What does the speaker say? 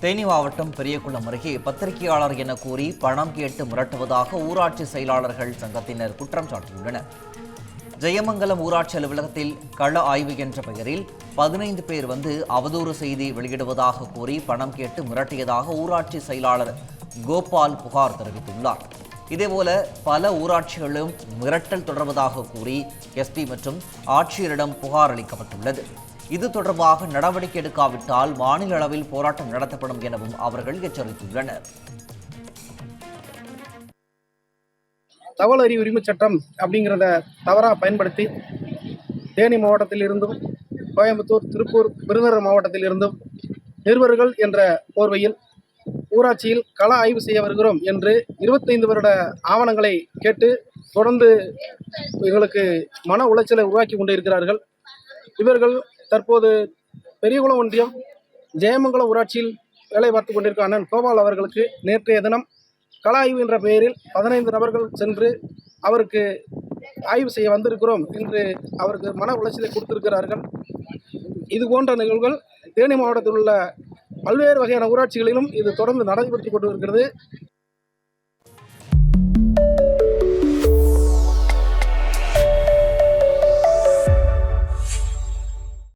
தேனி மாவட்டம் பெரியகுளம் அருகே பத்திரிகையாளர் என கூறி பணம் கேட்டு மிரட்டுவதாக ஊராட்சி செயலாளர்கள் சங்கத்தினர் குற்றம் சாட்டியுள்ளனர். ஜெயமங்கலம் ஊராட்சி அலுவலகத்தில் கள ஆய்வு என்ற பெயரில் 15 பேர் வந்து அவதூறு செய்தி வெளியிடுவதாக கூறி பணம் கேட்டு மிரட்டியதாக ஊராட்சி செயலாளர் கோபால் புகார் தெரிவித்துள்ளார். இதேபோல பல ஊராட்சிகளும் மிரட்டல் தொடர்வதாக கூறி எஸ்பி மற்றும் ஆட்சியரிடம் புகார் அளிக்கப்பட்டுள்ளது. இது தொடர்பாக நடவடிக்கை எடுக்காவிட்டால் மாநில அளவில் போராட்டம் நடத்தப்படும் எனவும் அவர்கள் எச்சரித்துள்ளனர். தகவல் அறிவு உரிமைச் சட்டம் அப்படிங்கிறத தவறாக பயன்படுத்தி தேனி மாவட்டத்தில் இருந்தும் கோயம்புத்தூர், திருப்பூர், விருதுநகர் மாவட்டத்தில் இருந்தும் நிருபர்கள் என்ற போர்வையில் ஊராட்சியில் கள ஆய்வு செய்ய வருகிறோம் என்று 25 வருட ஆவணங்களை கேட்டு தொடர்ந்து இவர்களுக்கு மன உளைச்சலை உருவாக்கி கொண்டிருக்கிறார்கள். இவர்கள் தற்போது பெரியகுளம் ஒன்றியம் ஜெயமங்கலம் ஊராட்சியில் வேலை பார்த்து கொண்டிருக்கும் அண்ணன் கோபால் அவர்களுக்கு நேற்றைய தினம் கள ஆய்வு என்ற பெயரில் 15 நபர்கள் சென்று அவருக்கு ஆய்வு செய்ய வந்திருக்கிறோம் என்று அவருக்கு மன உளைச்சலை கொடுத்திருக்கிறார்கள். இது போன்ற நிகழ்வுகள் தேனி மாவட்டத்தில் உள்ள பல்வேறு வகையான ஊராட்சிகளிலும் இது தொடர்ந்து நடைபெற்றுக் கொண்டிருக்கிறது.